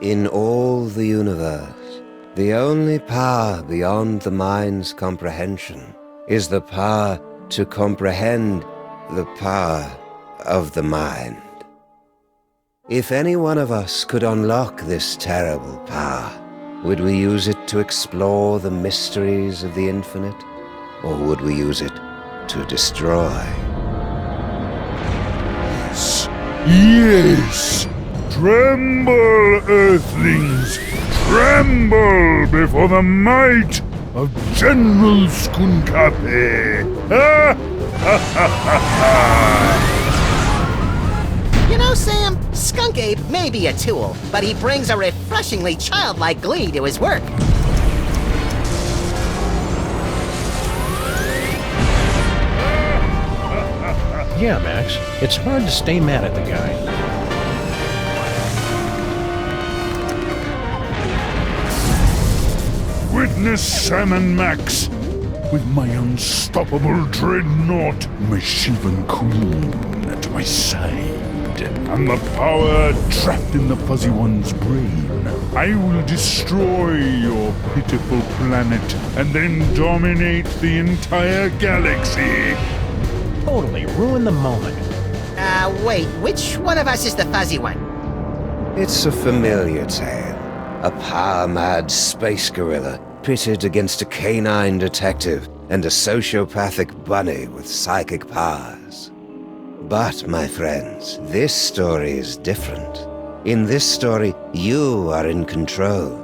In all the universe, the only power beyond the mind's comprehension is the power to comprehend the power of the mind. If any one of us could unlock this terrible power, would we use it to explore the mysteries of the infinite, or would we use it to destroy? Yes! Tremble, Earthlings! Tremble before the might of General Skun-ka'pe! You know, Sam, Skun-ka'pe may be a tool, but he brings a refreshingly childlike glee to his work. Yeah, Max, it's hard to stay mad at the guy. Witness Sam and Max with my unstoppable dreadnought, my Shivan Queen at my side, and the power trapped in the Fuzzy One's brain. I will destroy your pitiful planet and then dominate the entire galaxy. Totally ruin the moment. Wait, which one of us is the fuzzy one? It's a familiar tale. A power-mad space gorilla pitted against a canine detective and a sociopathic bunny with psychic powers. But, my friends, this story is different. In this story, you are in control.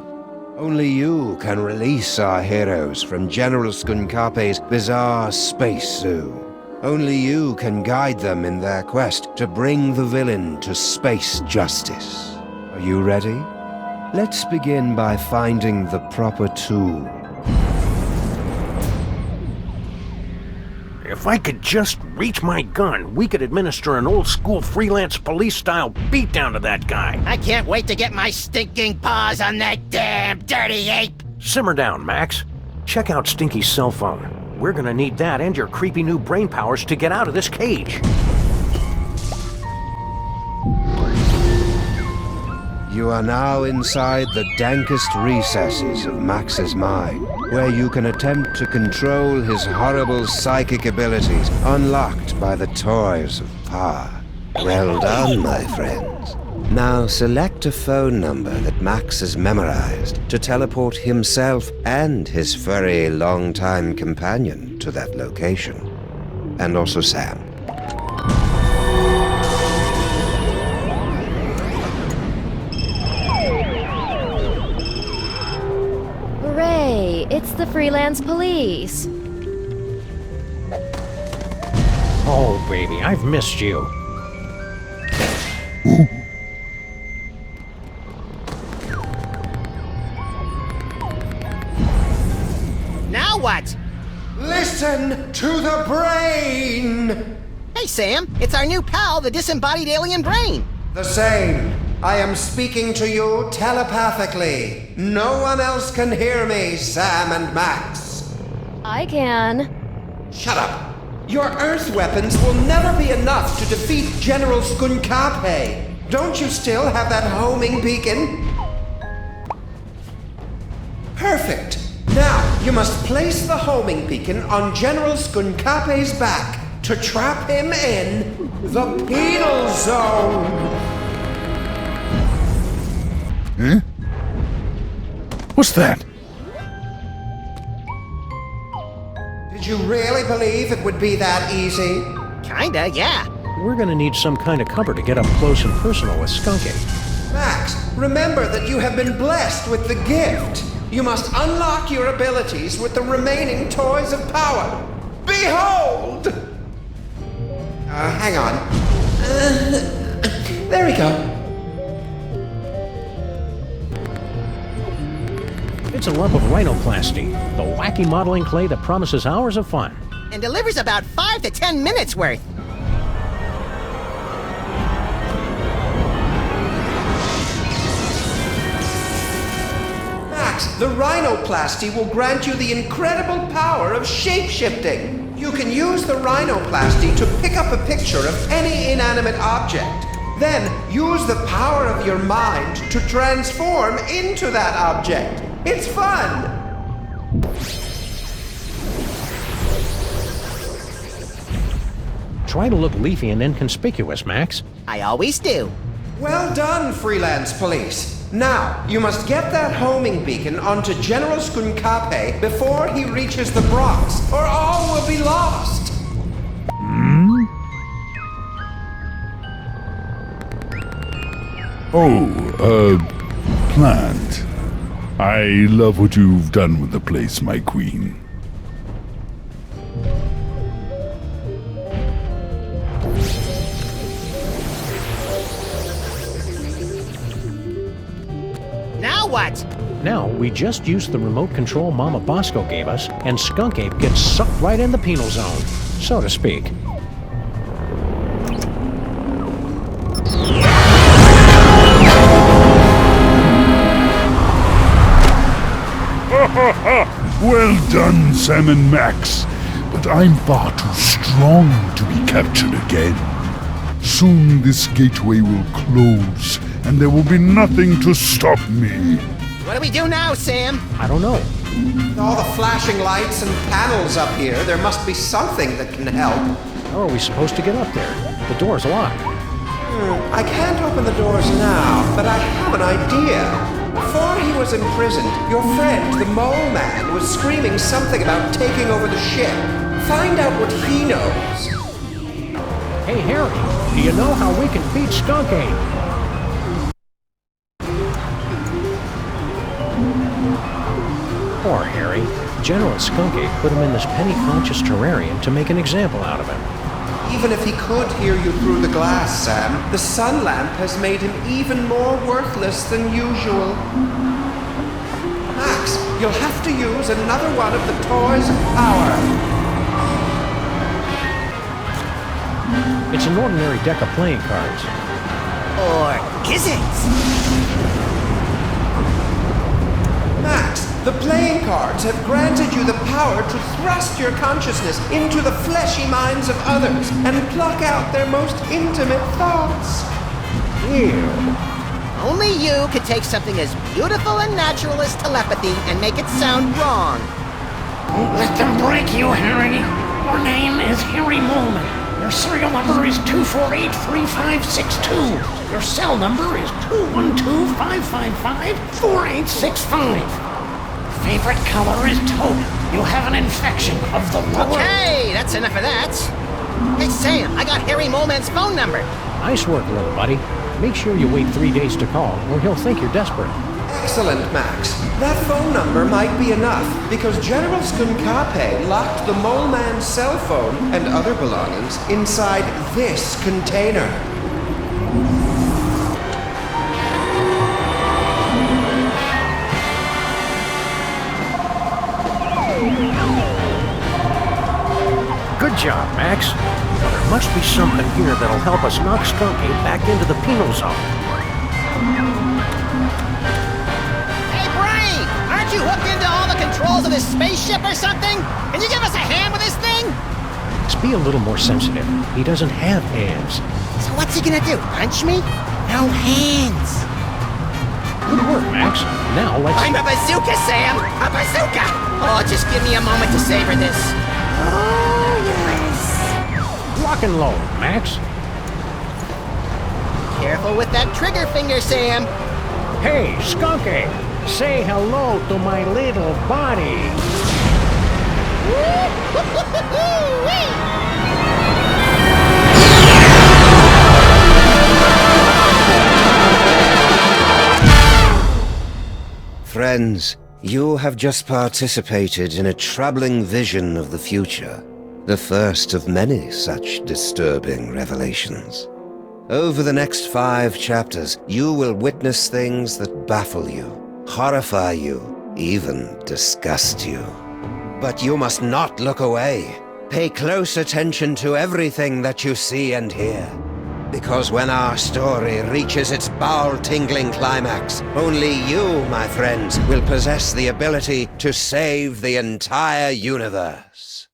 Only you can release our heroes from General Skun-ka'pe's bizarre space zoo. Only you can guide them in their quest to bring the villain to space justice. Are you ready? Let's begin by finding the proper tool. If I could just reach my gun, we could administer an old-school Freelance Police style beatdown to that guy. I can't wait to get my stinking paws on that damn dirty ape! Simmer down, Max. Check out Stinky's cell phone. We're gonna need that and your creepy new brain powers to get out of this cage. You are now inside the dankest recesses of Max's mind, where you can attempt to control his horrible psychic abilities unlocked by the toys of power. Well done, my friends. Now select a phone number that Max has memorized to teleport himself and his furry longtime companion to that location. And also Sam. Hooray! It's the Freelance Police. Oh, baby, I've missed you. Now what? Listen to the brain! Hey, Sam, it's our new pal, the disembodied alien brain. The same. I am speaking to you telepathically. No one else can hear me, Sam and Max. I can. Shut up. Your Earth weapons will never be enough to defeat General Skun-ka'pe. Don't you still have that homing beacon? Perfect. Now, you must place the homing beacon on General Skun-ka'pe's back to trap him in the Penal Zone. Huh? What's that? Did you really believe it would be that easy? Kinda, yeah. We're gonna need some kind of cover to get up close and personal with Skun-ka'pe. Max, remember that you have been blessed with the gift. You must unlock your abilities with the remaining toys of power. Behold! Hang on. There we go. It's a lump of rhinoplasty, the wacky modeling clay that promises hours of fun. And delivers about 5 to 10 minutes worth. Max, the rhinoplasty will grant you the incredible power of shape-shifting. You can use the rhinoplasty to pick up a picture of any inanimate object. Then use the power of your mind to transform into that object. It's fun! Try to look leafy and inconspicuous, Max. I always do. Well done, Freelance Police. Now, you must get that homing beacon onto General Skun-ka'pe before he reaches the Bronx, or all will be lost. Plant. I love what you've done with the place, my queen. Now what? Now, we just use the remote control Mama Bosco gave us, and Skun-ka'pe gets sucked right in the penal zone, so to speak. Well done, Sam and Max. But I'm far too strong to be captured again. Soon this gateway will close, and there will be nothing to stop me. What do we do now, Sam? I don't know. With all the flashing lights and panels up here, there must be something that can help. How are we supposed to get up there? The door's locked. I can't open the doors now, but I have an idea. Before he was imprisoned, your friend, the Mole Man, was screaming something about taking over the ship. Find out what he knows. Hey, Harry, do you know how we can beat Skun-ka'pe? Poor Harry. General Skun-ka'pe put him in this penny-conscious terrarium to make an example out of him. Even if he could hear you through the glass, Sam, the sun lamp has made him even more worthless than usual. Max, you'll have to use another one of the toys of power. It's an ordinary deck of playing cards. Or is it? Max, the playing cards have granted you the power to thrust your consciousness into the fleshy minds of others and pluck out their most intimate thoughts. Ew. Only you could take something as beautiful and natural as telepathy and make it sound wrong. Let them break you, Harry. Your name is Harry Molman. Your serial number is 2483562. Your cell number is 212-555-4865. Favorite color is taupe. You have an infection of the lower... Okay, that's enough of that. Hey, Sam, I got Harry Moleman's phone number. Nice work, little buddy. Make sure you wait 3 days to call, or he'll think you're desperate. Excellent, Max. That phone number might be enough, because General Skun-ka'pe locked the Mole Man's cell phone and other belongings inside this container. Good job, Max. There must be something here that'll help us knock Skun-ka'pe back into the penal zone. Hey, Brain! Aren't you hooked into all the controls of this spaceship or something? Can you give us a hand with this thing? Let's be a little more sensitive. He doesn't have hands. So what's he gonna do, punch me? No hands. Good work, Max. Now let's... I'm a bazooka, Sam! A bazooka! Oh, just give me a moment to savor this. Oh, yes. Lock and load, Max. Careful with that trigger finger, Sam. Hey, Skun-ka'pe, say hello to my little body. Friends, you have just participated in a troubling vision of the future. The first of many such disturbing revelations. Over the next 5 chapters, you will witness things that baffle you, horrify you, even disgust you. But you must not look away. Pay close attention to everything that you see and hear. Because when our story reaches its bowel-tingling climax, only you, my friends, will possess the ability to save the entire universe.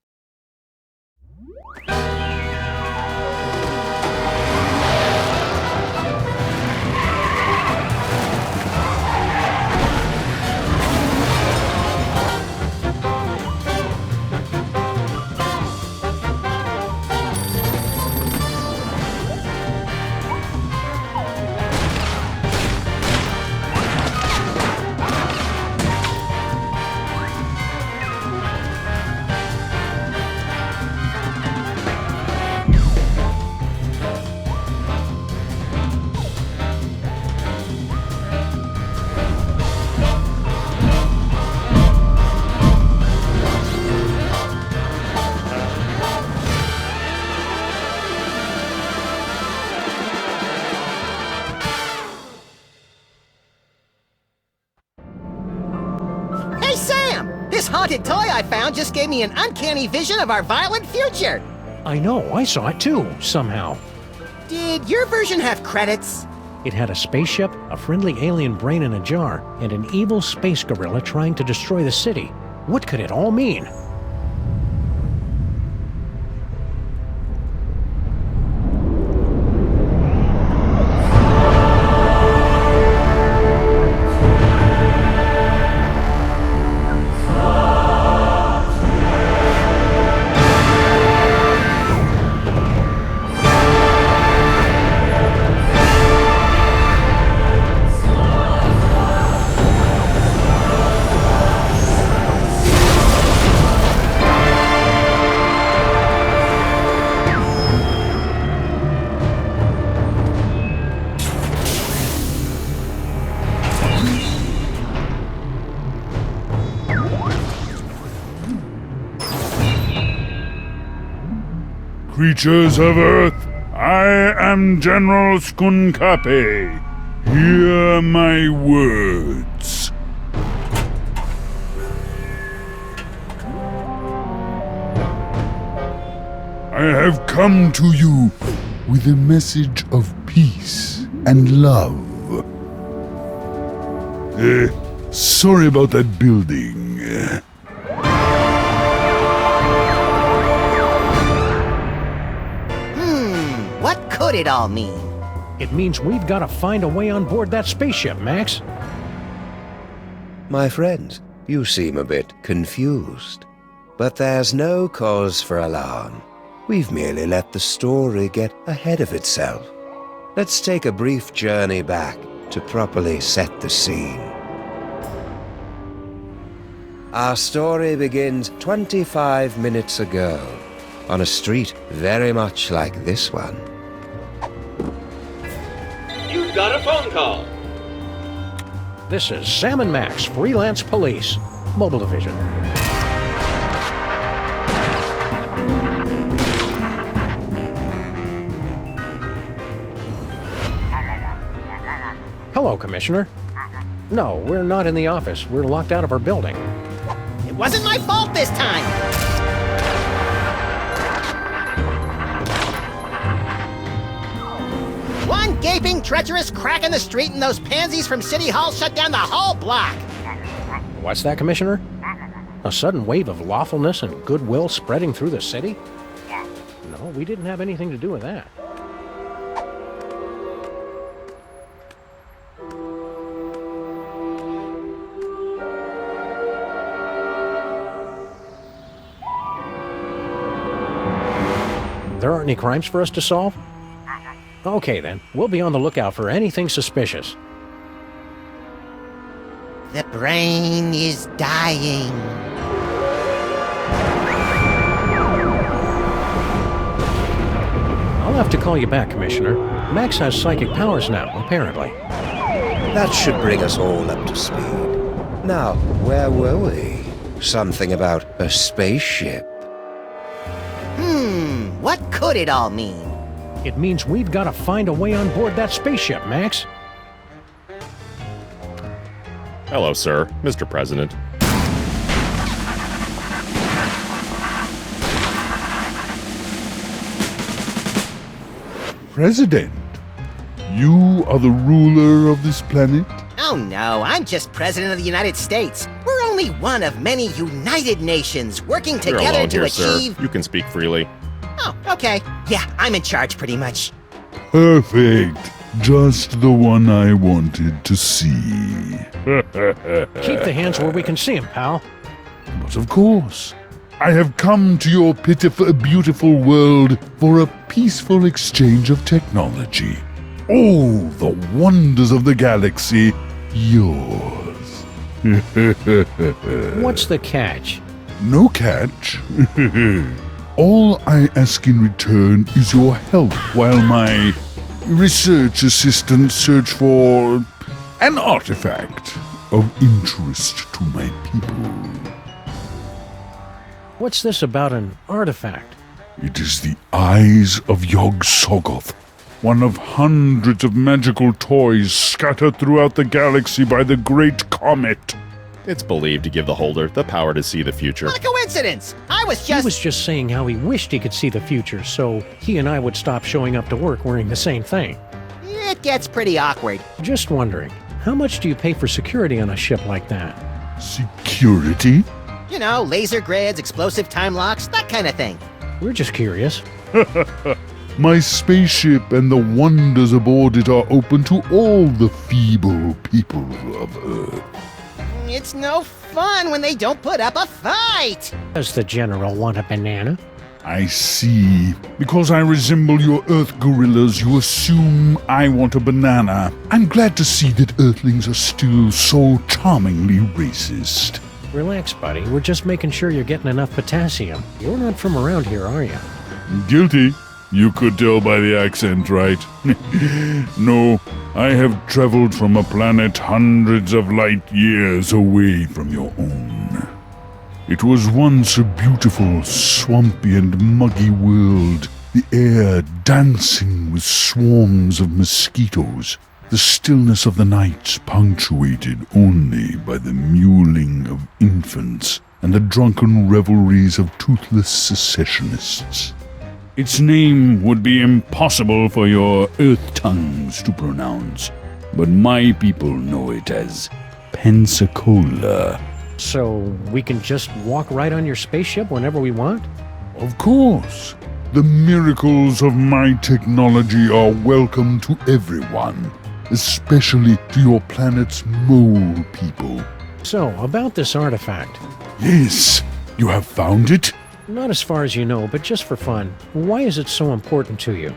unwanted toy I found just gave me an uncanny vision of our violent future. I know, I saw it too, somehow. Did your version have credits? It had a spaceship, a friendly alien brain in a jar, and an evil space gorilla trying to destroy the city. What could it all mean? Creatures of Earth, I am General Skun-ka'pe. Hear my words. I have come to you with a message of peace and love. Sorry about that building. What could it all mean? It means we've got to find a way on board that spaceship, Max. My friends, you seem a bit confused. But there's no cause for alarm. We've merely let the story get ahead of itself. Let's take a brief journey back to properly set the scene. Our story begins 25 minutes ago, on a street very much like this one. You've got a phone call. This is Sam and Max, Freelance Police, Mobile Division. Hello, Commissioner. No, we're not in the office. We're locked out of our building. It wasn't my fault this time. One gaping, treacherous crack in the street and those pansies from City Hall shut down the whole block. What's that, Commissioner? A sudden wave of lawfulness and goodwill spreading through the city? No, we didn't have anything to do with that. There aren't any crimes for us to solve? Okay then, we'll be on the lookout for anything suspicious. The brain is dying. I'll have to call you back, Commissioner. Max has psychic powers now, apparently. That should bring us all up to speed. Now, where were we? Something about a spaceship. What could it all mean? It means we've got to find a way on board that spaceship, Max. Hello, sir. Mr. President. President, you are the ruler of this planet? Oh no, I'm just President of the United States. We're only one of many United Nations working You're together alone to here, achieve... sir. You can speak freely. Oh, okay. Yeah, I'm in charge pretty much. Perfect. Just the one I wanted to see. Keep the hands where we can see him, pal. But of course, I have come to your pitiful, beautiful world for a peaceful exchange of technology. All the wonders of the galaxy, yours. What's the catch? No catch. All I ask in return is your help while my research assistants search for an artifact of interest to my people. What's this about an artifact? It is the eyes of Yog-Sothoth, one of hundreds of magical toys scattered throughout the galaxy by the Great Comet. It's believed to give the holder the power to see the future. What a coincidence! He was just saying how he wished he could see the future, so he and I would stop showing up to work wearing the same thing. It gets pretty awkward. Just wondering, how much do you pay for security on a ship like that? Security? You know, laser grids, explosive time locks, that kind of thing. We're just curious. My spaceship and the wonders aboard it are open to all the feeble people of Earth. It's no fun when they don't put up a fight! Does the General want a banana? I see. Because I resemble your Earth gorillas, you assume I want a banana. I'm glad to see that Earthlings are still so charmingly racist. Relax, buddy. We're just making sure you're getting enough potassium. You're not from around here, are you? Guilty. You could tell by the accent, right? No, I have traveled from a planet hundreds of light years away from your own. It was once a beautiful, swampy and muggy world, the air dancing with swarms of mosquitoes, the stillness of the nights punctuated only by the mewling of infants and the drunken revelries of toothless secessionists. Its name would be impossible for your Earth tongues to pronounce, but my people know it as Pensacola. So we can just walk right on your spaceship whenever we want? Of course. The miracles of my technology are welcome to everyone, especially to your planet's mole people. So, about this artifact. Yes, you have found it? Not as far as you know, but just for fun. Why is it so important to you?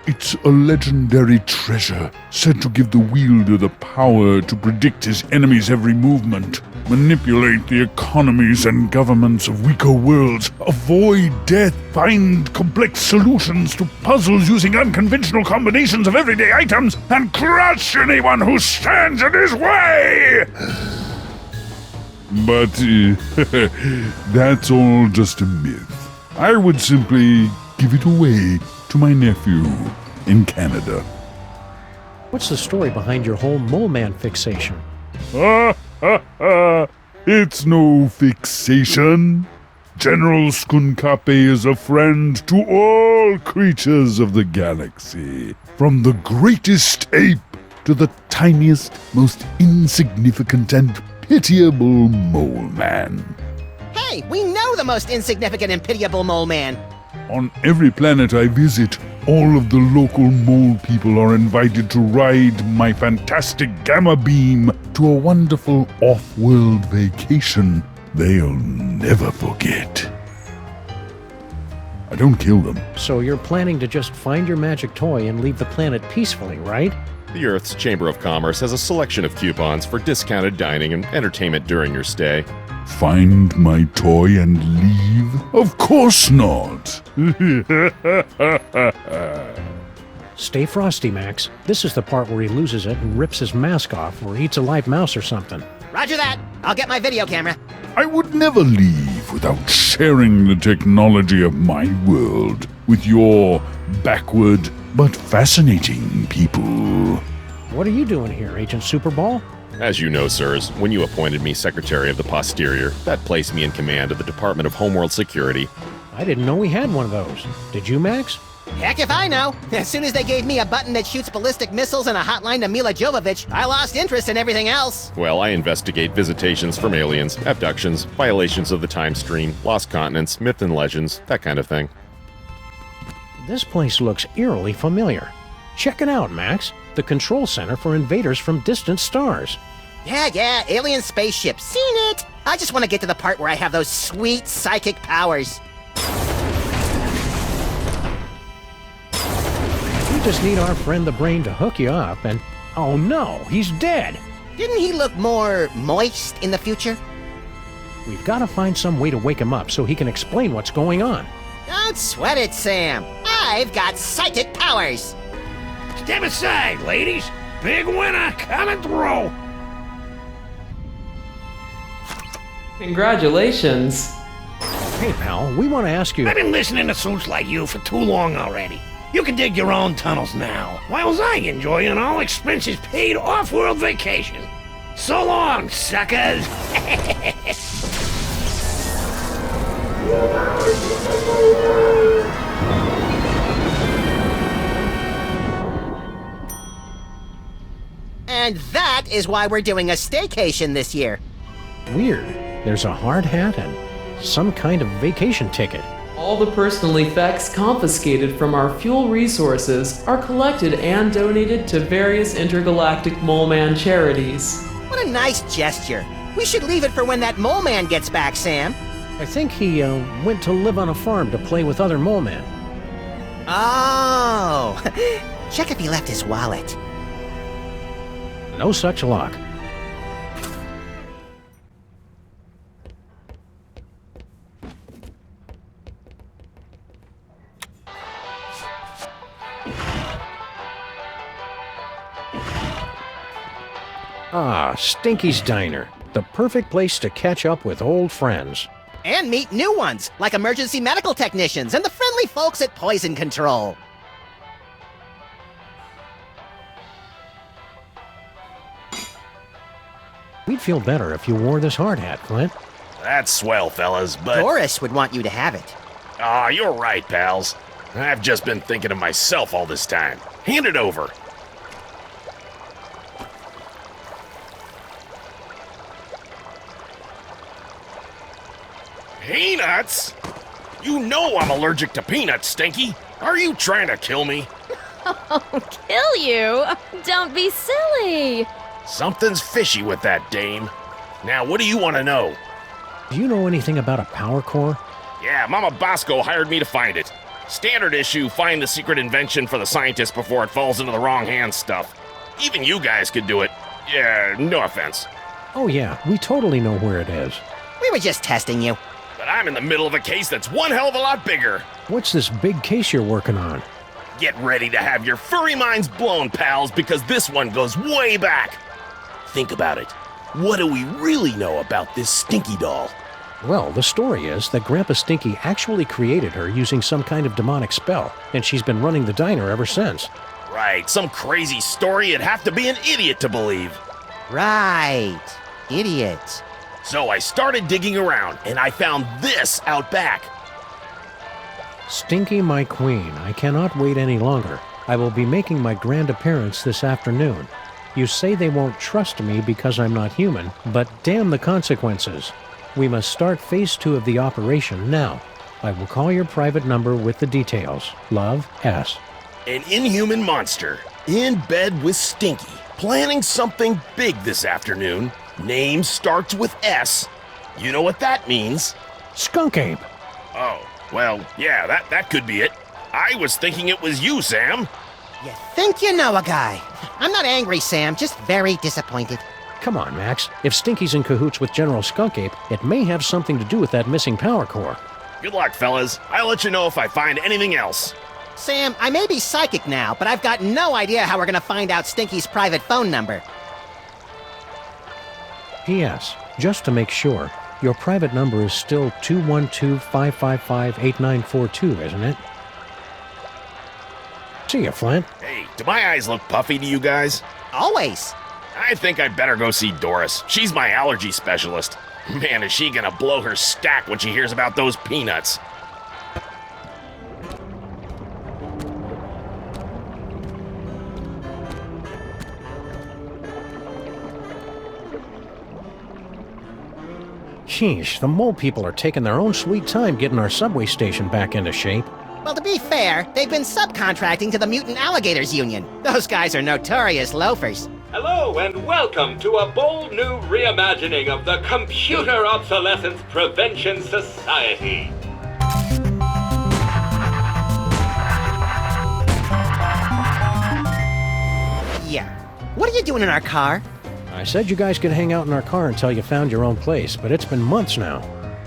It's a legendary treasure, said to give the wielder the power to predict his enemy's every movement, manipulate the economies and governments of weaker worlds, avoid death, find complex solutions to puzzles using unconventional combinations of everyday items, and crush anyone who stands in his way! But that's all just a myth. I would simply give it away to my nephew in Canada. What's the story behind your whole mole man fixation? It's no fixation. General Skun-ka'pe is a friend to all creatures of the galaxy, from the greatest ape to the tiniest, most insignificant and pitiable mole man. Hey, we know the most insignificant and pitiable mole man. On every planet I visit, all of the local mole people are invited to ride my fantastic gamma beam to a wonderful off-world vacation they'll never forget. I don't kill them. So you're planning to just find your magic toy and leave the planet peacefully, right? The Earth's Chamber of Commerce has a selection of coupons for discounted dining and entertainment during your stay. Find my toy and leave? Of course not! Stay frosty, Max. This is the part where he loses it and rips his mask off or eats a live mouse or something. Roger that. I'll get my video camera. I would never leave without sharing the technology of my world with your backward but fascinating people. What are you doing here, Agent Superball? As you know, sirs, when you appointed me Secretary of the Posterior, that placed me in command of the Department of Homeworld Security. I didn't know we had one of those. Did you, Max? Heck if I know. As soon as they gave me a button that shoots ballistic missiles and a hotline to Mila Jovovich, I lost interest in everything else. Well, I investigate visitations from aliens, abductions, violations of the time stream, lost continents, myth and legends, that kind of thing. This place looks eerily familiar. Check it out, Max. The control center for invaders from distant stars. Yeah, alien spaceship. Seen it! I just want to get to the part where I have those sweet psychic powers. We just need our friend the Brain to hook you up and... Oh no, he's dead! Didn't he look more moist in the future? We've got to find some way to wake him up so he can explain what's going on. Don't sweat it, Sam. I've got psychic powers. Step aside, ladies. Big winner coming through. Congratulations. Hey, pal, we want to ask you... I've been listening to suits like you for too long already. You can dig your own tunnels now, whilst I enjoy an all-expenses-paid off-world vacation. So long, suckers! And that is why we're doing a staycation this year. Weird. There's a hard hat and some kind of vacation ticket. All the personal effects confiscated from our fuel resources are collected and donated to various intergalactic mole man charities. What a nice gesture. We should leave it for when that mole man gets back, Sam. I think he went to live on a farm to play with other mole men. Oh, check if he left his wallet. No such luck. Ah, Stinky's Diner. The perfect place to catch up with old friends. And meet new ones, like emergency medical technicians and the friendly folks at Poison Control. We'd feel better if you wore this hard hat, Clint. That's swell, fellas, but... Doris would want you to have it. Ah, you're right, pals. I've just been thinking of myself all this time. Hand it over. Peanuts? You know I'm allergic to peanuts, Stinky. Are you trying to kill me? Kill you? Don't be silly. Something's fishy with that dame. Now, what do you want to know? Do you know anything about a power core? Yeah, Mama Bosco hired me to find it. Standard issue, find the secret invention for the scientist before it falls into the wrong hands stuff. Even you guys could do it. Yeah, no offense. Oh yeah, we totally know where it is. We were just testing you. But I'm in the middle of a case that's one hell of a lot bigger. What's this big case you're working on? Get ready to have your furry minds blown, pals, because this one goes way back. Think about it. What do we really know about this Stinky doll? Well, the story is that Grandpa Stinky actually created her using some kind of demonic spell, and she's been running the diner ever since. Right, some crazy story you'd have to be an idiot to believe. Right. Idiot. So I started digging around, and I found this out back. Stinky, my queen, I cannot wait any longer. I will be making my grand appearance this afternoon. You say they won't trust me because I'm not human, but damn the consequences. We must start phase 2 of the operation now. I will call your private number with the details. Love, S. An inhuman monster, in bed with Stinky, planning something big this afternoon. Name starts with S. You know what that means? Skun-ka'pe. Oh, well, yeah, that could be it. I was thinking it was you, Sam. You think you know a guy. I'm not angry, Sam, just very disappointed. Come on, Max. If Stinky's in cahoots with General Skun-ka'pe, it may have something to do with that missing power core. Good luck, fellas. I'll let you know if I find anything else. Sam, I may be psychic now, but I've got no idea how we're gonna find out Stinky's private phone number. P.S. Just to make sure, your private number is still 212-555-8942, isn't it? See ya, Flint. Hey, do my eyes look puffy to you guys? Always. I think I'd better go see Doris. She's my allergy specialist. Man, is she gonna blow her stack when she hears about those peanuts. Sheesh, the mole people are taking their own sweet time getting our subway station back into shape. Well, to be fair, they've been subcontracting to the Mutant Alligators Union. Those guys are notorious loafers. Hello and welcome to a bold new reimagining of the Computer Obsolescence Prevention Society. Yeah. What are you doing in our car? I said you guys could hang out in our car until you found your own place, but it's been months now.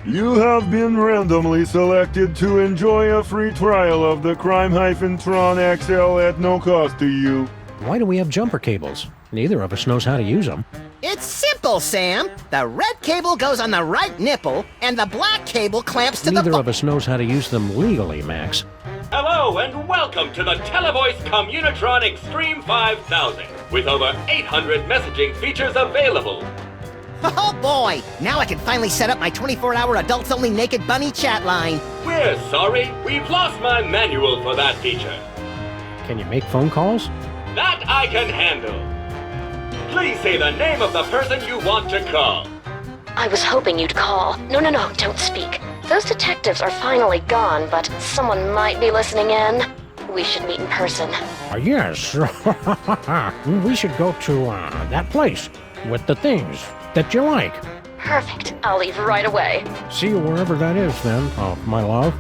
You have been randomly selected to enjoy a free trial of the Crime-Tron XL at no cost to you. Why do we have jumper cables? Neither of us knows how to use them. It's simple, Sam. The red cable goes on the right nipple, and the black cable clamps to Neither the... of us knows how to use them legally, Max. Hello and welcome to the Televoice Communitron Extreme 5000. with over 800 messaging features available. Oh boy! Now I can finally set up my 24-hour adults-only naked bunny chat line. We're sorry, we've lost my manual for that feature. Can you make phone calls? That I can handle. Please say the name of the person you want to call. I was hoping you'd call. No, don't speak. Those detectives are finally gone, but someone might be listening in. We should meet in person. Yes. We should go to that place with the things that you like. Perfect. I'll leave right away. See you wherever that is then, my love.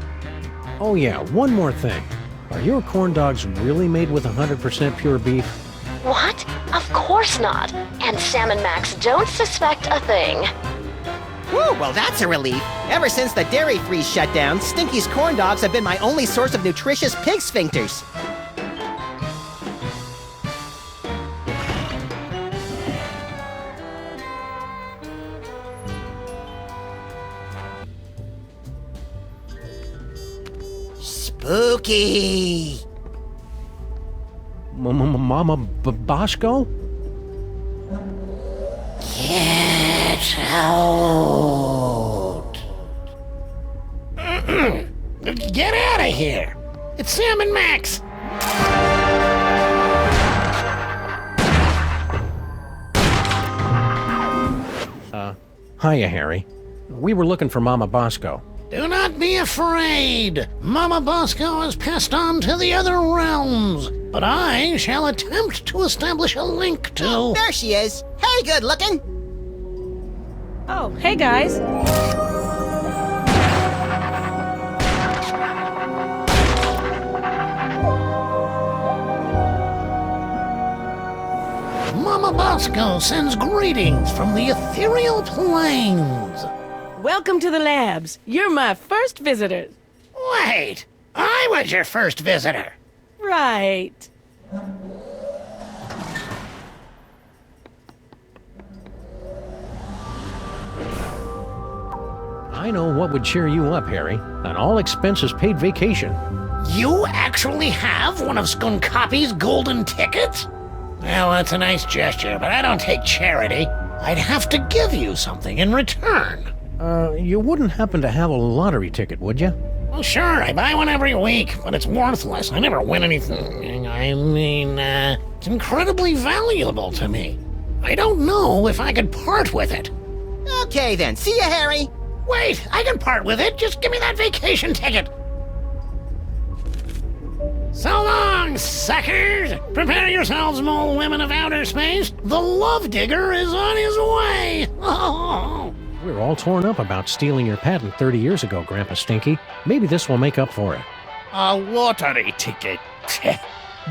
Oh yeah, one more thing. Are your corn dogs really made with 100% pure beef? What? Of course not. And Sam and Max don't suspect a thing. Whew, well that's a relief. Ever since the dairy-free shutdown, Stinky's corn dogs have been my only source of nutritious pig sphincters. Spooky! Mama Bosco? Get out! Get out of here! It's Sam and Max! Hiya, Harry. We were looking for Mama Bosco. Do not be afraid. Mama Bosco has passed on to the other realms, but I shall attempt to establish a link to... Oh, there she is. Hey, good looking. Oh, hey guys. Mama Bosco sends greetings from the ethereal plains. Welcome to the labs. You're my first visitors. Wait, I was your first visitor. Right. I know what would cheer you up, Harry. An all-expenses-paid vacation. You actually have one of Skun-ka'pe's golden tickets? Well, that's a nice gesture, but I don't take charity. I'd have to give you something in return. You wouldn't happen to have a lottery ticket, would you? Well, sure, I buy one every week, but it's worthless. I never win anything. I mean, it's incredibly valuable to me. I don't know if I could part with it. Okay then, see ya, Harry. Wait, I can part with it. Just give me that vacation ticket. So long, suckers! Prepare yourselves, mole women of outer space. The Love Digger is on his way. Oh. We're all torn up about stealing your patent 30 years ago, Grandpa Stinky. Maybe this will make up for it. A lottery ticket.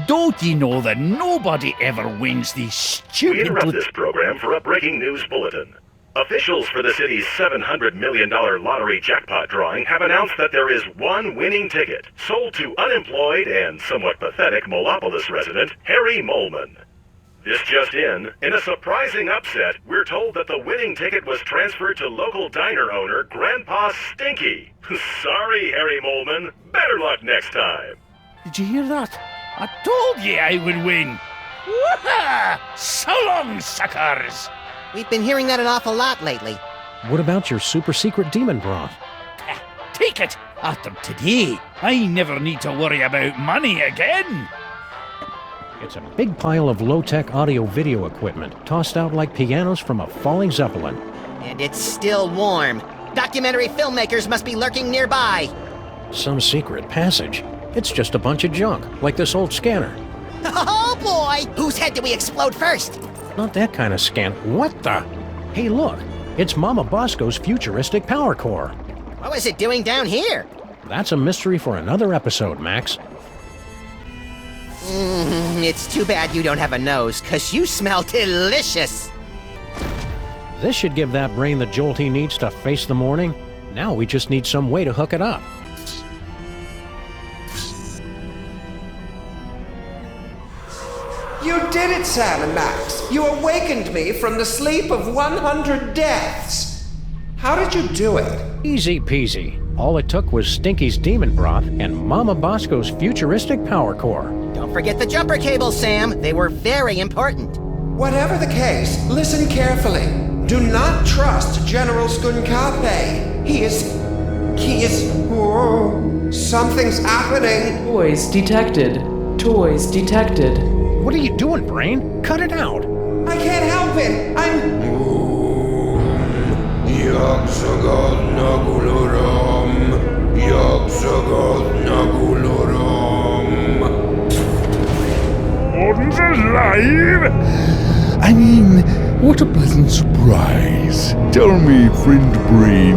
Don't you know that nobody ever wins these stupid... We interrupt this program for a breaking news bulletin. Officials for the city's $700 million lottery jackpot drawing have announced that there is one winning ticket, sold to unemployed and somewhat pathetic Molopolis resident Harry Molman. This just in a surprising upset, we're told that the winning ticket was transferred to local diner owner Grandpa Stinky. Sorry, Harry Molman. Better luck next time. Did you hear that? I told you I would win. Woohoo! So long, suckers! We've been hearing that an awful lot lately. What about your super-secret demon broth? Take it! After today, I never need to worry about money again! It's a big pile of low-tech audio-video equipment, tossed out like pianos from a falling Zeppelin. And it's still warm. Documentary filmmakers must be lurking nearby. Some secret passage. It's just a bunch of junk, like this old scanner. Oh boy! Whose head did we explode first? Not that kind of scan. What the? Hey, look. It's Mama Bosco's futuristic power core. What was it doing down here? That's a mystery for another episode, Max. It's too bad you don't have a nose, 'cause you smell delicious. This should give that brain the jolt he needs to face the morning. Now we just need some way to hook it up. You did it, Sam and Max. You awakened me from the sleep of 100 deaths. How did you do it? Easy peasy. All it took was Stinky's demon broth and Mama Bosco's futuristic power core. Don't forget the jumper cables, Sam. They were very important. Whatever the case, listen carefully. Do not trust General Skun-ka'pe. He is... Whoa, something's happening. Toys detected. Toys detected. What are you doing, Brain? Cut it out. I can't help it. I'm... Gordon's alive? I mean, what a pleasant surprise. Tell me, friend Brain,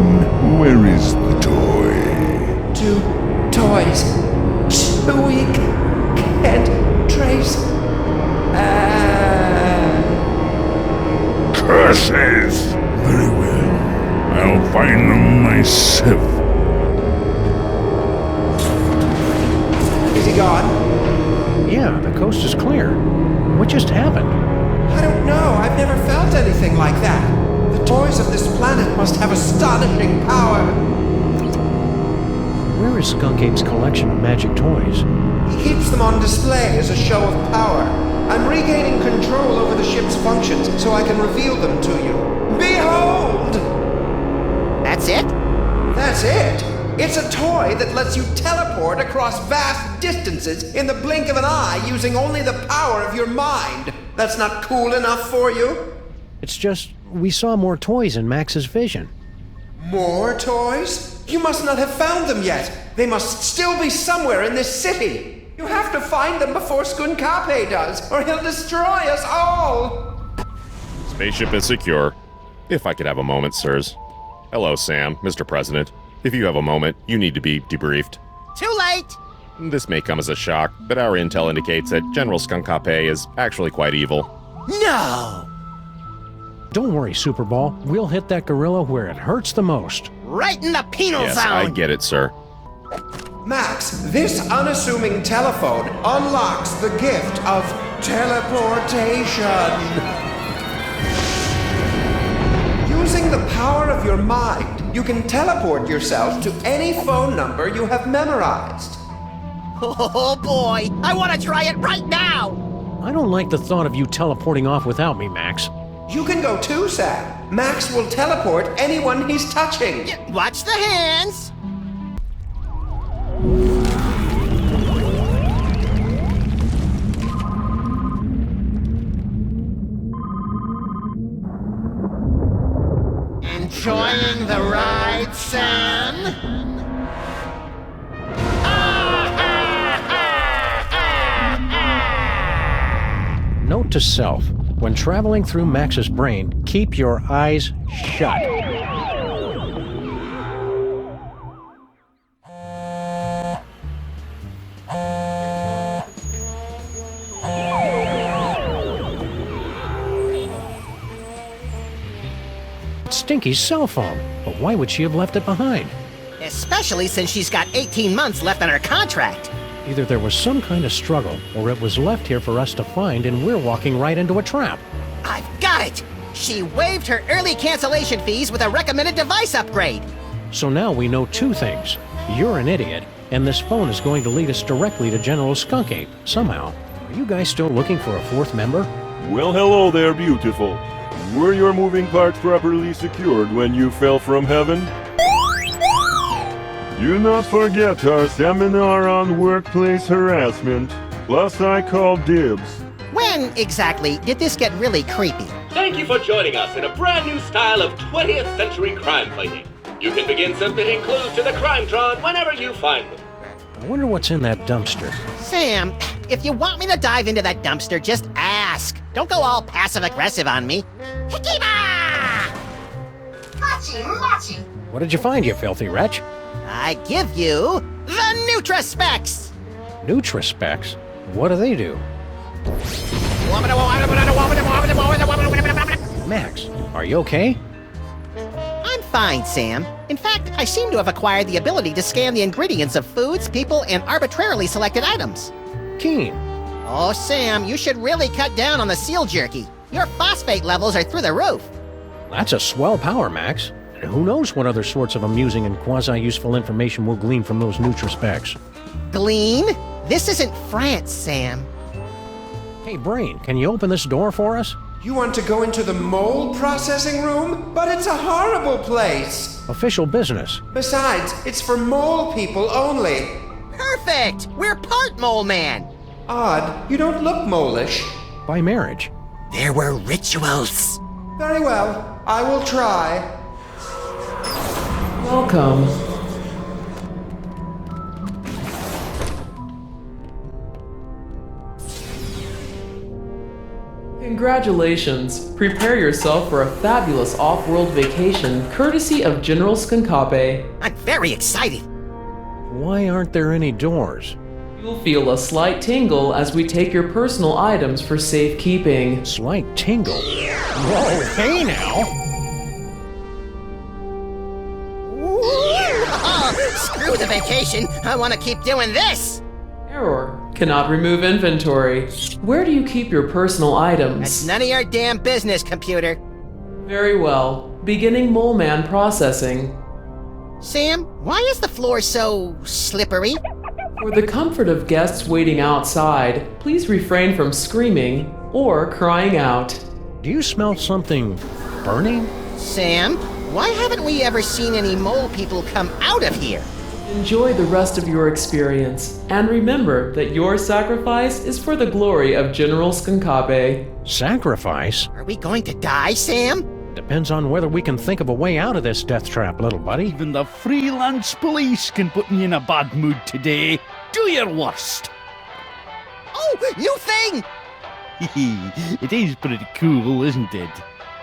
where is the toy? 2 toys. 2 weak. Can't trace. Curses! Very well. I'll find them myself. Is he gone? Yeah, the coast is clear. What just happened? I don't know. I've never felt anything like that. The toys of this planet must have astonishing power. Where is Skun-ka'pe's collection of magic toys? He keeps them on display as a show of power. I'm regaining control over the ship's functions so I can reveal them to you. Behold! That's it? That's it! It's a toy that lets you teleport across vast distances in the blink of an eye using only the power of your mind. That's not cool enough for you? It's just, we saw more toys in Max's vision. More toys? You must not have found them yet. They must still be somewhere in this city. You have to find them before Skun-ka'pe does, or he'll destroy us all! Spaceship is secure. If I could have a moment, sirs. Hello, Sam, Mr. President. If you have a moment, you need to be debriefed. Too late! This may come as a shock, but our intel indicates that General Skun-ka'pe is actually quite evil. No! Don't worry, Superball. We'll hit that gorilla where it hurts the most. Right in the penal Yes, zone! I get it, sir. Max, this unassuming telephone unlocks the gift of teleportation. Using the power of your mind, you can teleport yourself to any phone number you have memorized. Oh boy, I want to try it right now! I don't like the thought of you teleporting off without me, Max. You can go too, Sam. Max will teleport anyone he's touching. Watch the hands! Enjoying the ride, Sam? Note to self, when traveling through Max's brain, keep your eyes shut. It's Stinky's cell phone, but why would she have left it behind? Especially since she's got 18 months left on her contract. Either there was some kind of struggle, or it was left here for us to find and we're walking right into a trap. I've got it! She waived her early cancellation fees with a recommended device upgrade. So now we know 2 things. You're an idiot, and this phone is going to lead us directly to General Skun-ka'pe, somehow. Are you guys still looking for a 4th member? Well, hello there, beautiful. Were your moving parts properly secured when you fell from heaven? Do not forget our seminar on workplace harassment. Plus, I called dibs. When, exactly, did this get really creepy? Thank you for joining us in a brand new style of 20th century crime fighting. You can begin submitting clues to the Crimetron whenever you find them. I wonder what's in that dumpster. Sam, if you want me to dive into that dumpster, just ask. Don't go all passive-aggressive on me. Hikiba! Machi, machi. What did you find, you filthy wretch? I give you the Nutraspecs! Nutraspecs? What do they do? Max, are you okay? I'm fine, Sam. In fact, I seem to have acquired the ability to scan the ingredients of foods, people, and arbitrarily selected items. Keen. Oh, Sam, you should really cut down on the seal jerky. Your phosphate levels are through the roof. That's a swell power, Max. And who knows what other sorts of amusing and quasi-useful information we'll glean from those Nutraspecs. Glean? This isn't France, Sam. Hey, Brain, can you open this door for us? You want to go into the mole processing room? But it's a horrible place. Official business. Besides, it's for mole people only. Perfect! We're part mole man. Odd, you don't look mole-ish. By marriage. There were rituals. Very well, I will try. Welcome. Congratulations! Prepare yourself for a fabulous off-world vacation courtesy of General Skun-ka'pe. I'm very excited. Why aren't there any doors? You'll feel a slight tingle as we take your personal items for safekeeping. Slight tingle? Whoa, hey now! Screw the vacation. I want to keep doing this. Error. Cannot remove inventory. Where do you keep your personal items? That's none of your damn business, computer. Very well. Beginning Mole Man processing. Sam, why is the floor so slippery? For the comfort of guests waiting outside, please refrain from screaming or crying out. Do you smell something burning? Sam, why haven't we ever seen any mole people come out of here? Enjoy the rest of your experience, and remember that your sacrifice is for the glory of General Skun-ka'pe. Sacrifice? Are we going to die, Sam? Depends on whether we can think of a way out of this death trap, little buddy. Even the Freelance Police can put me in a bad mood today. Do your worst. Oh, new thing! It is pretty cool, isn't it?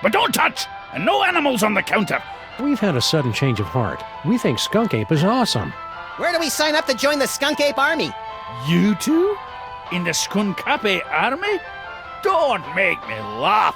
But don't touch! And no animals on the counter! We've had a sudden change of heart. We think Skunk-ape is awesome. Where do we sign up to join the Skunk-ape army? You two? In the Skun-ka'pe army? Don't make me laugh!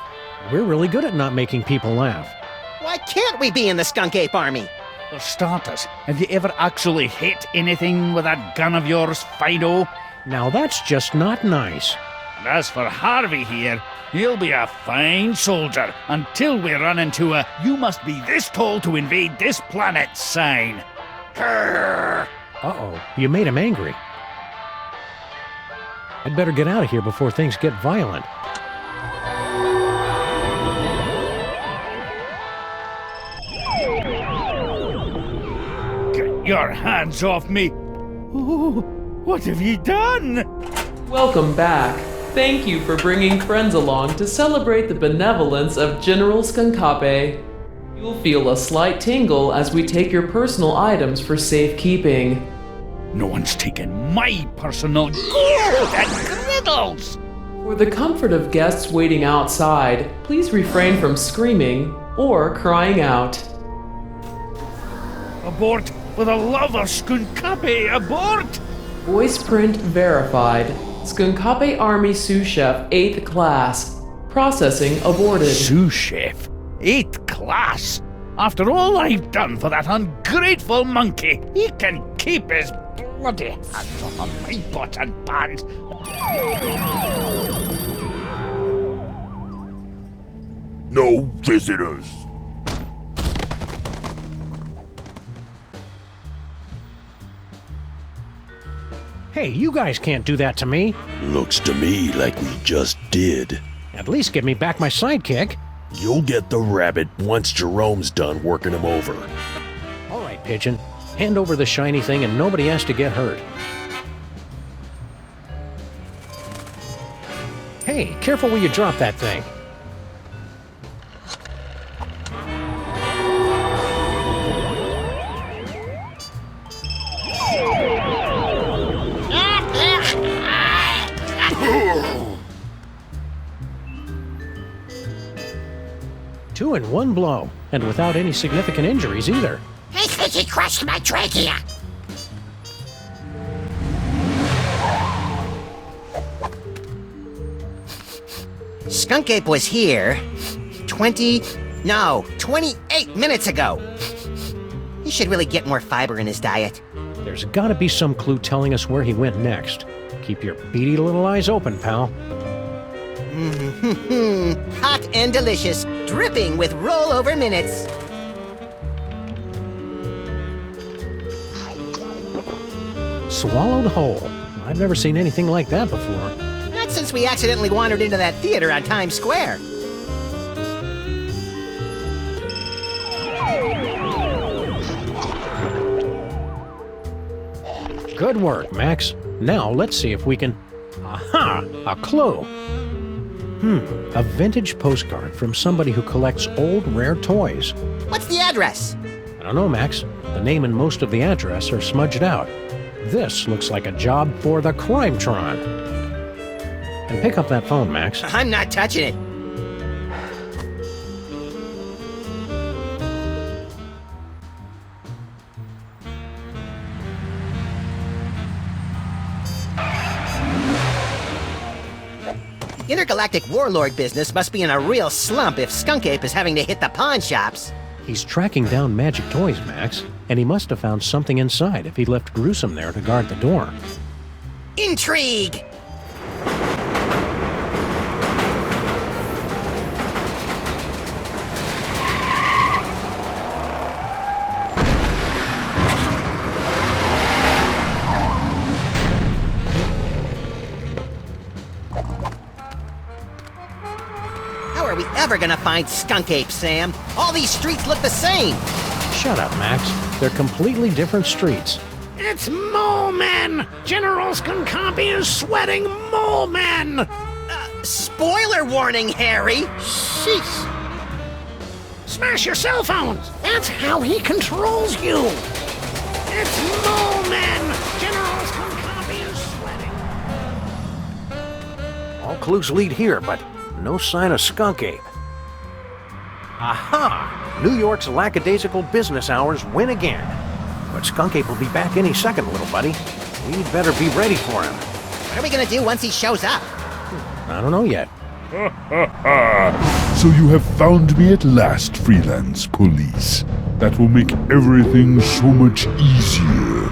We're really good at not making people laugh. Why can't we be in the Skunk-ape army? For starters, have you ever actually hit anything with that gun of yours, Fido? Now that's just not nice. And as for Harvey here, he'll be a fine soldier until we run into a "you must be this tall to invade this planet" sign. Grrr. Uh-oh, you made him angry. I'd better get out of here before things get violent. Get your hands off me! Ooh, what have you done? Welcome back. Thank you for bringing friends along to celebrate the benevolence of General Skun-ka'pe. You'll feel a slight tingle as we take your personal items for safekeeping. No one's taken my personal gold and griddles! For the comfort of guests waiting outside, please refrain from screaming or crying out. Abort! For the love of Skun-ka'pe, abort! Voice print verified. Skun-ka'pe Army Sous Chef 8th Class. Processing aborted. Sous Chef? 8th Class? After all I've done for that ungrateful monkey, he can keep his bloody hands off of my pots and pans. No visitors. Hey, you guys can't do that to me. Looks to me like we just did. At least give me back my sidekick. You'll get the rabbit once Jerome's done working him over. All right, Pigeon. Hand over the shiny thing and nobody has to get hurt. Hey, careful where you drop that thing. Two in one blow, and without any significant injuries either. I think he crushed my trachea. Skunk-ape was here 28 minutes ago. He should really get more fiber in his diet. There's gotta be some clue telling us where he went next. Keep your beady little eyes open, pal. Hot and delicious, dripping with rollover minutes. Swallowed whole. I've never seen anything like that before. Not since we accidentally wandered into that theater on Times Square. Good work, Max. Now let's see if we can... Aha! A clue! A vintage postcard from somebody who collects old, rare toys. What's the address? I don't know, Max. The name and most of the address are smudged out. This looks like a job for the Crimetron. And pick up that phone, Max. I'm not touching it. Intergalactic warlord business must be in a real slump if Skun-ka'pe is having to hit the pawn shops. He's tracking down magic toys, Max, and he must have found something inside if he left Gruesome there to guard the door. Intrigue! How are we ever gonna find Skun-ka'pe, Sam? All these streets look the same! Shut up, Max. They're completely different streets. It's Mole Men! General Skun-ka'pe is sweating Mole Men! Spoiler warning, Harry! Sheesh! Smash your cell phones! That's how he controls you! It's Mole Men! General Skun-ka'pe is sweating! All clues lead here, but no sign of Skun-ka'pe. Aha! New York's lackadaisical business hours win again. But Skun-ka'pe will be back any second, little buddy. We'd better be ready for him. What are we gonna do once he shows up? I don't know yet. So you have found me at last, Freelance Police. That will make everything so much easier.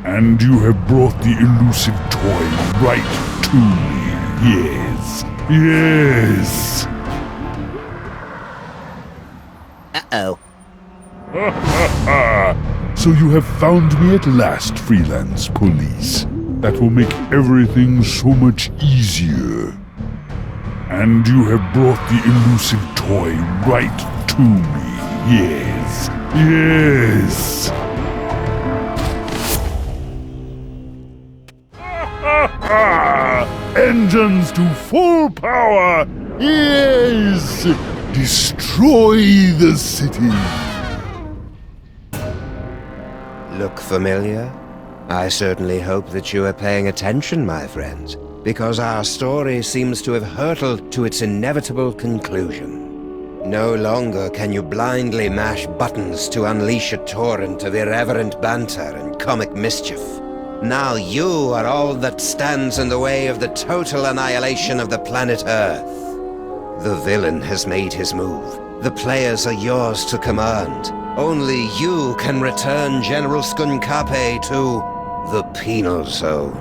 And you have brought the elusive toy right to me. Yes. Yes. Uh-oh. So you have found me at last, Freelance Police. That will make everything so much easier. And you have brought the elusive toy right to me. Yes. Yes. Engines to full power. Yes. Destroy the city. Look familiar? I certainly hope that you are paying attention, my friends, because our story seems to have hurtled to its inevitable conclusion. No longer can you blindly mash buttons to unleash a torrent of irreverent banter and comic mischief. Now you are all that stands in the way of the total annihilation of the planet Earth. The villain has made his move. The players are yours to command. Only you can return General Skun-ka'pe to the Penal Zone.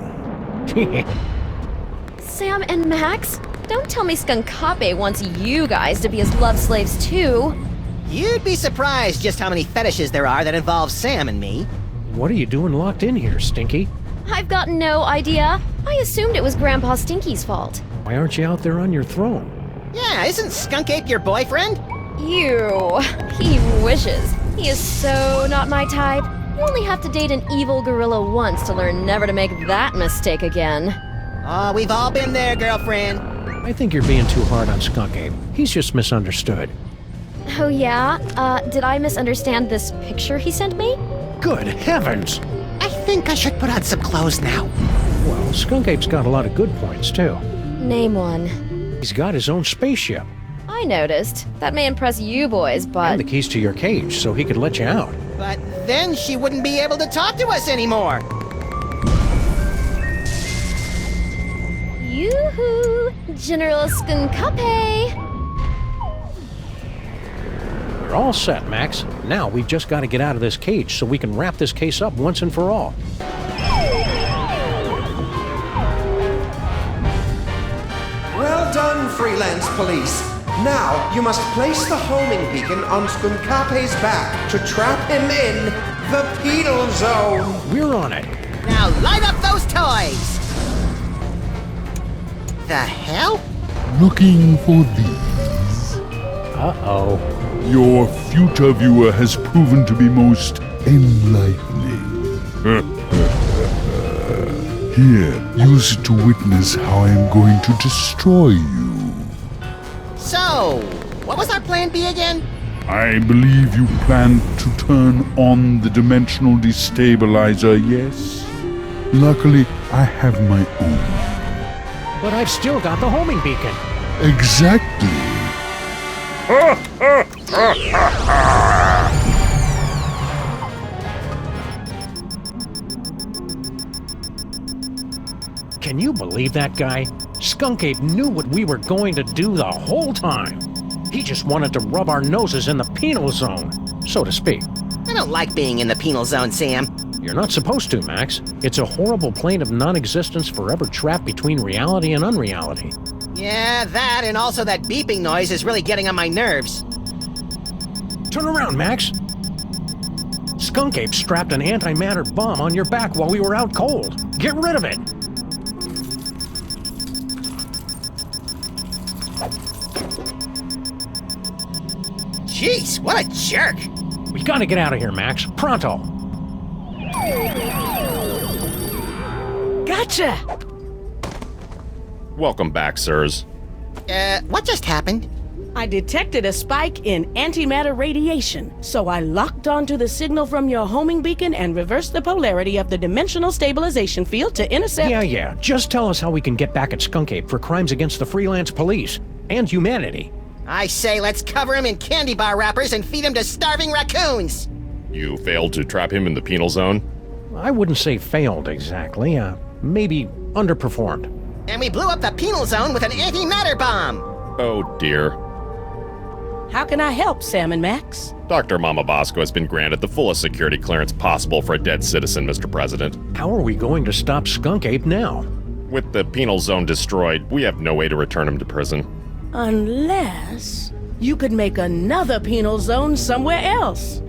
Sam and Max, don't tell me Skun-ka'pe wants you guys to be his love slaves too. You'd be surprised just how many fetishes there are that involve Sam and me. What are you doing locked in here, Stinky? I've got no idea. I assumed it was Grandpa Stinky's fault. Why aren't you out there on your throne? Yeah, isn't Skun-ka'pe your boyfriend? Ew. He wishes. He is so not my type. You only have to date an evil gorilla once to learn never to make that mistake again. Oh, we've all been there, girlfriend. I think you're being too hard on Skun-ka'pe. He's just misunderstood. Oh yeah? Did I misunderstand this picture he sent me? Good heavens! I think I should put on some clothes now. Well, Skun-ka'pe's got a lot of good points, too. Name one. He's got his own spaceship. I noticed. That may impress you boys, but... And the keys to your cage, so he could let you out. But then she wouldn't be able to talk to us anymore. Yoo-hoo! General Skun-ka'pe! We're all set, Max. Now we've just got to get out of this cage so we can wrap this case up once and for all. Well done, Freelance Police. Now, you must place the homing beacon on Skun-ka'pe's back to trap him in the Penal Zone. We're on it. Now light up those toys! the hell? Looking for these. Uh-oh. Your future viewer has proven to be most enlightening. Here, use it to witness how I am going to destroy you. So, what was our plan B again? I believe you plan to turn on the dimensional destabilizer, yes? Luckily, I have my own. But I've still got the homing beacon. Exactly. Can you believe that guy? Skun-ka'pe knew what we were going to do the whole time. He just wanted to rub our noses in the penal zone, so to speak. I don't like being in the penal zone, Sam. You're not supposed to, Max. It's a horrible plane of non-existence forever trapped between reality and unreality. Yeah, that and also that beeping noise is really getting on my nerves. Turn around, Max. Skun-ka'pe strapped an antimatter bomb on your back while we were out cold. Get rid of it. Jeez, what a jerk! We gotta get out of here, Max. Pronto! Gotcha! Welcome back, sirs. What just happened? I detected a spike in antimatter radiation, so I locked onto the signal from your homing beacon and reversed the polarity of the dimensional stabilization field to intercept— Yeah. Just tell us how we can get back at Skun-ka'pe for crimes against the Freelance Police and humanity. I say let's cover him in candy bar wrappers and feed him to starving raccoons! You failed to trap him in the penal zone? I wouldn't say failed exactly. Maybe underperformed. And we blew up the penal zone with an antimatter bomb! Oh dear. How can I help, Sam and Max? Dr. Mama Bosco has been granted the fullest security clearance possible for a dead citizen, Mr. President. How are we going to stop Skun-ka'pe now? With the penal zone destroyed, we have no way to return him to prison. Unless you could make another penal zone somewhere else.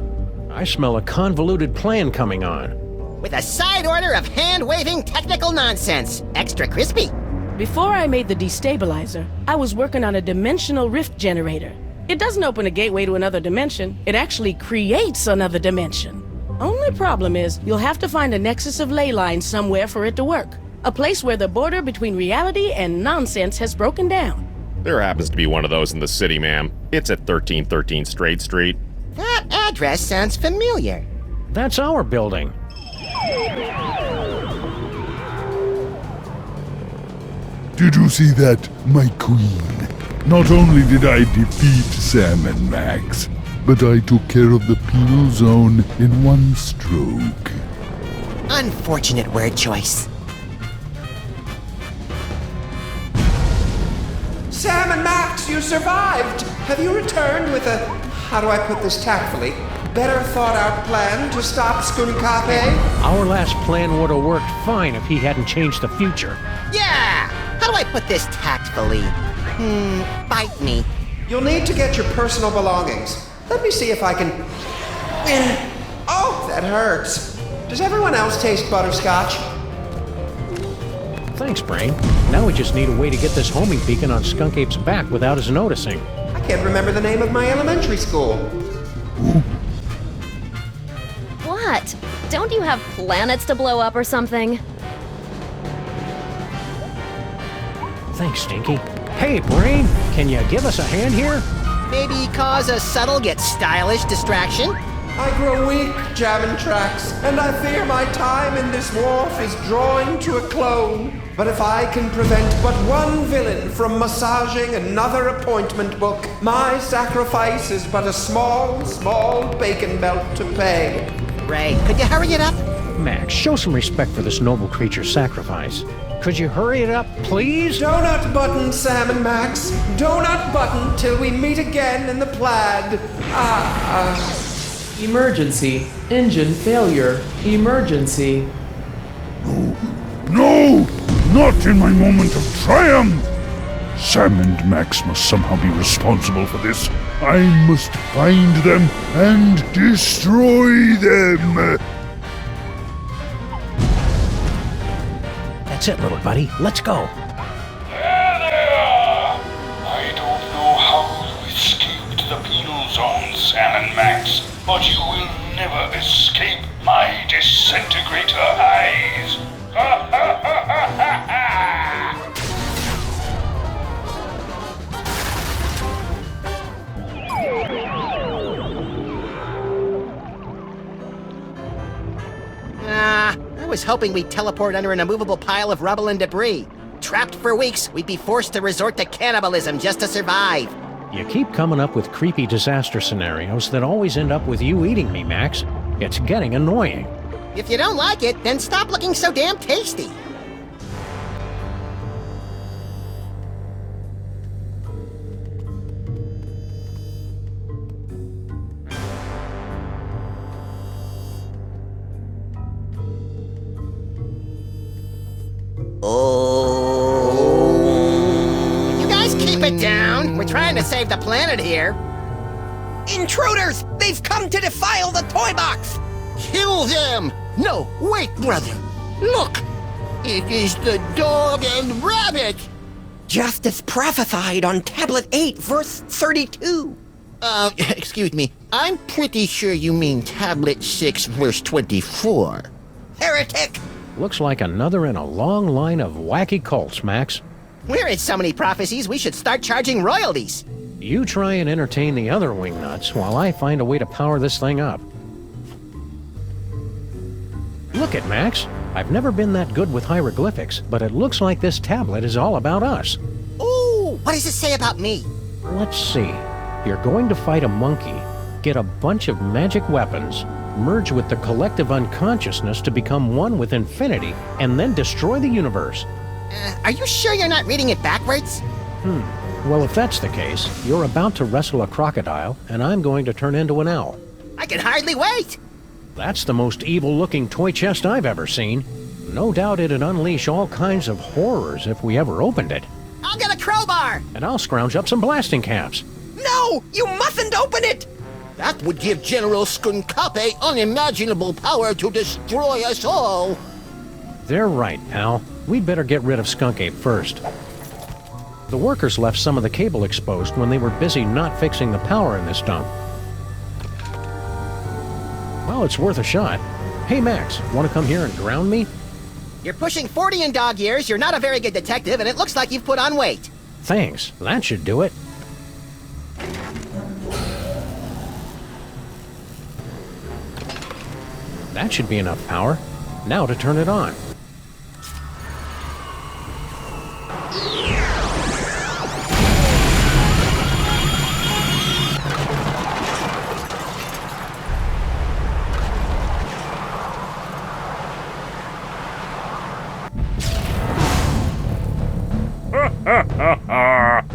I smell a convoluted plan coming on. With a side order of hand-waving technical nonsense. Extra crispy. Before I made the destabilizer, I was working on a dimensional rift generator. It doesn't open a gateway to another dimension. It actually creates another dimension. Only problem is, you'll have to find a nexus of ley lines somewhere for it to work. A place where the border between reality and nonsense has broken down. There happens to be one of those in the city, ma'am. It's at 1313 Straight Street. That address sounds familiar. That's our building. Did you see that, my queen? Not only did I defeat Sam and Max, but I took care of the penal zone in one stroke. Unfortunate word choice. Sam and Max, you survived! Have you returned with a, how do I put this tactfully, better thought out plan to stop Skun-ka'pe? Our last plan would have worked fine if he hadn't changed the future. Yeah! How do I put this tactfully? Bite me. You'll need to get your personal belongings. Let me see if I can... Oh, that hurts. Does everyone else taste butterscotch? Thanks, Brain. Now we just need a way to get this homing beacon on Skun-ka'pe's back without us noticing. I can't remember the name of my elementary school. What? Don't you have planets to blow up or something? Thanks, Stinky. Hey, Brain, can you give us a hand here? Maybe cause a subtle yet stylish distraction? I grow weak, jamming tracks, and I fear my time in this wharf is drawing to a close. But if I can prevent but one villain from massaging another appointment book, my sacrifice is but a small, small bacon belt to pay. Ray, could you hurry it up? Max, show some respect for this noble creature's sacrifice. Could you hurry it up, please? Donut button, Sam and Max. Donut button till we meet again in the plaid. Emergency. Engine failure. Emergency. No! Not in my moment of triumph! Sam and Max must somehow be responsible for this. I must find them and destroy them! That's it, little buddy. Let's go. Max, but you will never escape my disintegrator eyes. Ha ha ha ha ha ha! I was hoping we'd teleport under an immovable pile of rubble and debris. Trapped for weeks, we'd be forced to resort to cannibalism just to survive. You keep coming up with creepy disaster scenarios that always end up with you eating me, Max. It's getting annoying. If you don't like it, then stop looking so damn tasty. You guys keep it down. We're trying to save the planet here. Intruders! They've come to defile the toy box! Kill them! No, wait, brother. Look! It is the dog and rabbit! Just as prophesied on Tablet 8, verse 32. Excuse me. I'm pretty sure you mean Tablet 6, verse 24. Heretic! Looks like another in a long line of wacky cults, Max. We're in so many prophecies, we should start charging royalties. You try and entertain the other wingnuts while I find a way to power this thing up. Look it, Max. I've never been that good with hieroglyphics, but it looks like this tablet is all about us. Ooh, what does it say about me? Let's see. You're going to fight a monkey, get a bunch of magic weapons, merge with the collective unconsciousness to become one with infinity, and then destroy the universe. Are you sure you're not reading it backwards? Well, if that's the case, you're about to wrestle a crocodile, and I'm going to turn into an owl. I can hardly wait! That's the most evil-looking toy chest I've ever seen. No doubt it'd unleash all kinds of horrors if we ever opened it. I'll get a crowbar! And I'll scrounge up some blasting caps. No! You mustn't open it! That would give General Skun-ka'pe unimaginable power to destroy us all! They're right, pal. We'd better get rid of Skun-ka'pe first. The workers left some of the cable exposed when they were busy not fixing the power in this dump. Well, it's worth a shot. Hey, Max, want to come here and ground me? You're pushing 40 in dog years, you're not a very good detective, and it looks like you've put on weight. Thanks. That should do it. That should be enough power. Now to turn it on.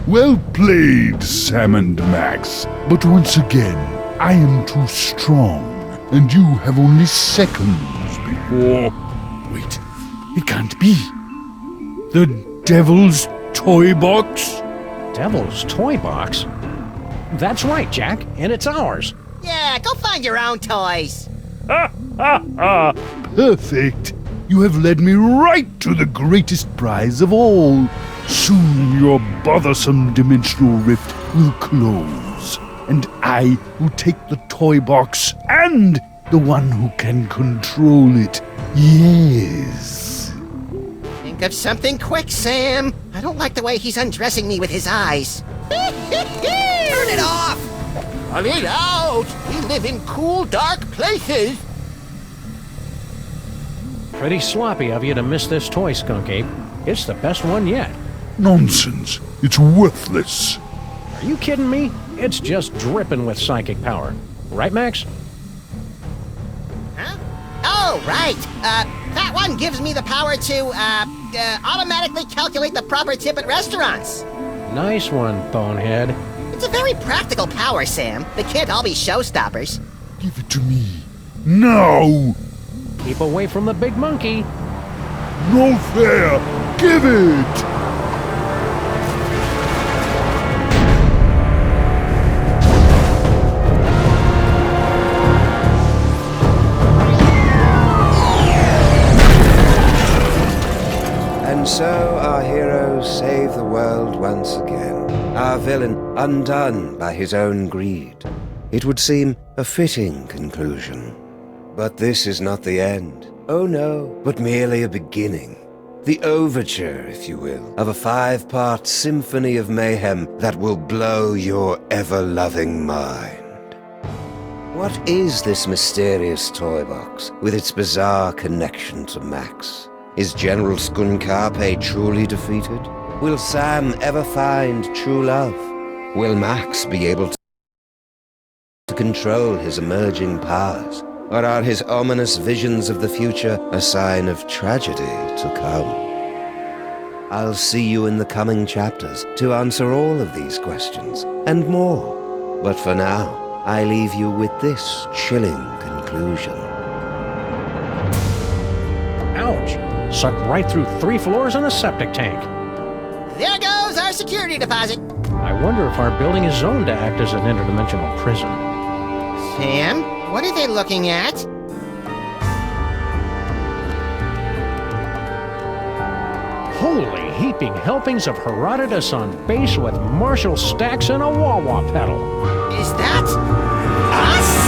Well played, Sam and Max. But once again, I am too strong, and you have only seconds before... Wait, it can't be. The Devil's Toy Box? Devil's Toy Box? That's right, Jack, and it's ours. Yeah, go find your own toys. Perfect. You have led me right to the greatest prize of all. Soon your bothersome dimensional rift will close, and I will take the toy box and the one who can control it. Yes. Think of something quick, Sam. I don't like the way he's undressing me with his eyes. Turn it off! Turn it out! We live in cool, dark places. Pretty sloppy of you to miss this toy, Skun-ka'pe. It's the best one yet. Nonsense. It's worthless. Are you kidding me? It's just dripping with psychic power. Right, Max? Huh? Oh, right. That one gives me the power to, automatically calculate the proper tip at restaurants. Nice one, bonehead. It's a very practical power, Sam. They can't all be showstoppers. Give it to me. Now! Keep away from the big monkey. No fair! Give it! And so our hero saved the world once again. Our villain undone by his own greed. it would seem a fitting conclusion. But this is not the end. Oh no, but merely a beginning. The overture, if you will, of a 5-part symphony of mayhem that will blow your ever-loving mind. What is this mysterious toy box with its bizarre connection to Max? Is General Skun-ka'pe truly defeated? Will Sam ever find true love? Will Max be able to control his emerging powers? Or are his ominous visions of the future a sign of tragedy to come? I'll see you in the coming chapters to answer all of these questions, and more. But for now, I leave you with this chilling conclusion. Ouch! Sucked right through 3 floors and a septic tank. There goes our security deposit. I wonder if our building is zoned to act as an interdimensional prison. Sam? What are they looking at? Holy heaping helpings of Herodotus on bass with Marshall stacks and a wah-wah pedal. Is that us?